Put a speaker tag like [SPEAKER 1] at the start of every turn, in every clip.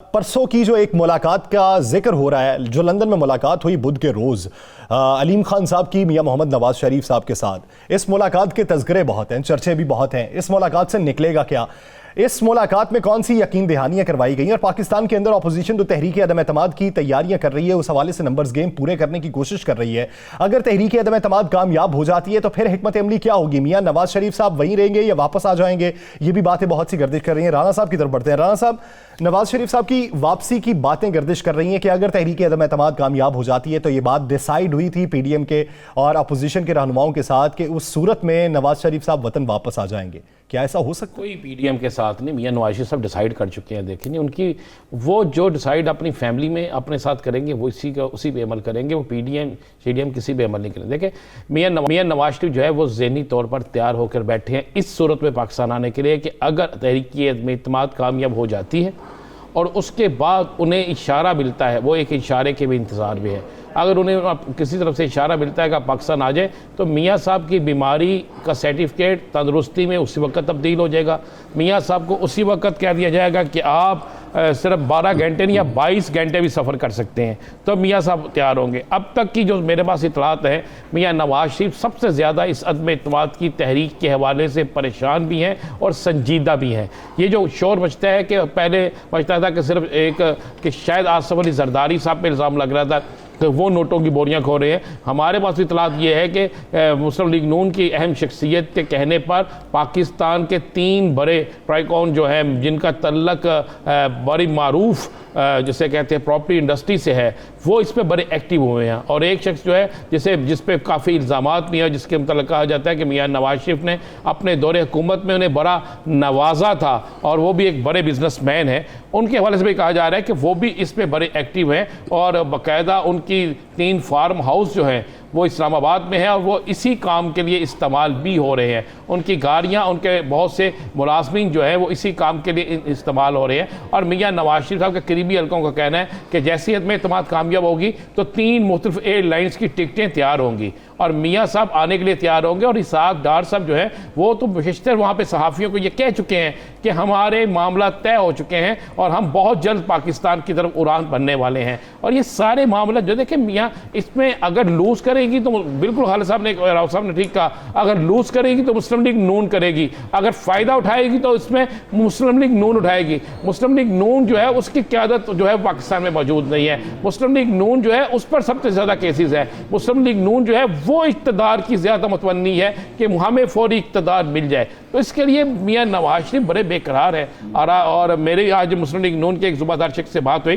[SPEAKER 1] परसों की जो एक मुलाकात का जिक्र हो रहा है, जो लंदन में मुलाकात हुई बुध के रोज अलीम खान साहब की मियां मोहम्मद नवाज शरीफ साहब के साथ, इस मुलाकात के तज़किरे बहुत हैं, चर्चे भी बहुत हैं। इस मुलाकात से निकलेगा क्या? इस मुलाकात में कौन सी यकीन दहानियां करवाई गई और पाकिस्तान के अंदर अपोजिशन जो तहरीक अदम एतमाद की तैयारियां कर रही है, उस हवाले से नंबर्स गेम पूरे करने की कोशिश कर रही है। अगर तहरीक अदम एतमाद कामयाब हो जाती है तो फिर हिकमत अमली क्या होगी? मियां नवाज शरीफ साहब वहीं रहेंगे या वापस आ जाएंगे? ये भी बातें बहुत सी गर्दिश कर रही हैं। राना साहब की तरफ बढ़ते हैं। राना साहब, नवाज शरीफ साहब की वापसी की बातें गर्दिश कर रही हैं कि अगर तहरीक अदम एतमाद कामयाब हो जाती है तो ये बात डिसाइड हुई थी पीडीएम के और अपोजिशन के रहनुमाओं के साथ कि उस सूरत में नवाज शरीफ साहब वतन वापस आ जाएंगे। क्या ऐसा हो सकता है?
[SPEAKER 2] कोई पीडीएम के साथ नहीं, मियां नवाज शरीफ साहब डिसाइड कर चुके हैं। देखें, उनकी वो जो डिसाइड अपनी फैमिली में अपने साथ करेंगे वो उसी पे अमल करेंगे। वो पीडीएम किसी पे अमल नहीं करेंगे। देखें, मियां नवाज शरीफ जो है वो ज़हनी तौर पर तैयार होकर बैठे हैं इस सूरत में पाकिस्तान आने के लिए कि अगर तहरीक एतमाद कामयाब हो जाती है और उसके बाद उन्हें इशारा मिलता है, वो एक इशारे के भी इंतज़ार में है। अगर उन्हें किसी तरफ से इशारा मिलता है कि पाकिस्तान आ जाए तो मियाँ साहब की बीमारी का सर्टिफिकेट तंदुरुस्ती में उसी वक्त तब्दील हो जाएगा। मियाँ साहब को उसी वक्त कह दिया जाएगा कि आप सिर्फ 12 घंटे नहीं या 22 घंटे भी सफ़र कर सकते हैं, तो मियाँ साहब तैयार होंगे। अब तक की जो मेरे पास इतलात है, मियाँ नवाज शरीफ सबसे ज़्यादा इस अदम एतमाद की तहरीक के हवाले से परेशान भी हैं और संजीदा भी हैं। ये जो शोर मचता है कि पहले मचता था कि सिर्फ कि शायद आसिफ अली जरदारी साहब पर इल्ज़ाम लग रहा था कि वो नोटों की बोरियां खो रहे हैं। हमारे पास इतलात ये है कि मुस्लिम लीग नून की अहम शख्सियत के कहने पर पाकिस्तान के 3 बड़े ट्राइकॉन जो है जिनका तल्लक बड़ी मारूफ जिसे कहते हैं प्रॉपर्टी इंडस्ट्री से है, वो इस पे बड़े एक्टिव हुए हैं। और एक शख्स जो है जिस पे काफ़ी इल्ज़ामात भी हैं, जिसके मतलब कहा जाता है कि मियां नवाज शरीफ ने अपने दौरे हुकूमत में उन्हें बड़ा नवाजा था और वो भी एक बड़े बिजनेसमैन हैं, उनके हवाले से भी कहा जा रहा है कि वो भी इस पे बड़े एक्टिव हैं और बाकायदा उनकी 3 फार्म हाउस जो हैं वो इस्लामाबाद में है और वो इसी काम के लिए इस्तेमाल भी हो रहे हैं। उनकी गाड़ियाँ, उनके बहुत से मुलाजमीन जो हैं वो इसी काम के लिए इस्तेमाल हो रहे हैं। और मियां नवाज शरीफ साहब के करीबी हल्कों का कहना है कि जैसी अदम एतमाद कामयाब होगी तो 3 मुख्तलिफ एयरलाइंस की टिकटें तैयार होंगी और मियाँ साहब आने के लिए तैयार होंगे। और इसहाक डार साहब जो है वो तो बेशतर वहाँ पे सहाफ़ियों को ये कह चुके हैं कि हमारे मामला तय हो चुके हैं और हम बहुत जल्द पाकिस्तान की तरफ उड़ान भरने वाले हैं। और ये सारे मामला जो देखें, मियाँ इसमें अगर लूज़ करेगी तो बिल्कुल खालिद साहब ने, राव साहब ने ठीक कहा, अगर लूज़ करेगी तो मुस्लिम लीग नून करेगी, अगर फ़ायदा उठाएगी तो इसमें मुस्लिम लीग नून उठाएगी। मुस्लिम लीग नून जो है उसकी क़यादत जो है पाकिस्तान में मौजूद नहीं है। मुस्लिम लीग नून जो है उस पर सबसे ज़्यादा केसेस है। मुस्लिम लीग नून जो है वो इक़्तिदार की ज़्यादा मुतवन्नी है कि हमें फौरी इक़्तिदार मिल जाए, तो इसके लिए मियां नवाज शरीफ बड़े बेकरार है। और मेरे आज मुस्लिम लीग नून के एक ज़ुबादार शख्स से बात हुई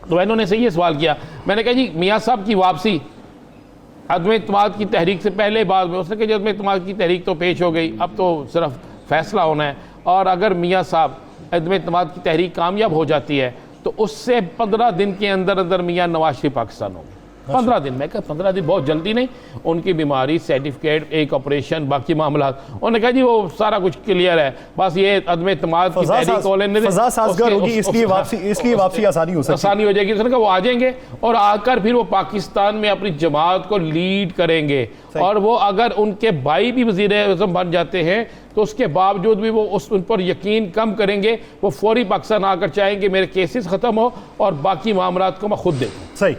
[SPEAKER 2] तो इन्होंने से ये सवाल किया, मैंने कहा जी मियाँ साहब की वापसी अदम एतमाद की तहरीक से पहले बाद में, उसने कहा अदम एतमाद की तहरीक तो पेश हो गई, अब तो सिर्फ फैसला होना है। और अगर मियाँ साहब अदम एतमाद की तहरीक कामयाब हो जाती है तो उससे 15 दिन के अंदर अंदर मियां नवाज शरीफ पाकिस्तान होंगे। 15 दिन, मैं कहा 15 दिन बहुत जल्दी नहीं, उनकी बीमारी, सर्टिफिकेट, एक ऑपरेशन, बाकी मामला। उन्होंने कहा जी वो सारा कुछ क्लियर है, बस ये अदम एतमाद की तहरीक
[SPEAKER 1] होगी, इसलिए वापसी आसानी हो
[SPEAKER 2] जाएगी। उसने कहा वो आ जाएंगे और आकर फिर वो पाकिस्तान में अपनी जमात को लीड करेंगे। और वो अगर उनके भाई भी वज़ीर-ए-आज़म बन जाते हैं तो उसके बावजूद भी वो उन पर यकीन कम करेंगे, वो फौरी पाकिस्तान आकर चाहेंगे मेरे केसेस ख़त्म हो और बाकी मामलात को मैं खुद देखूँ।
[SPEAKER 1] सही।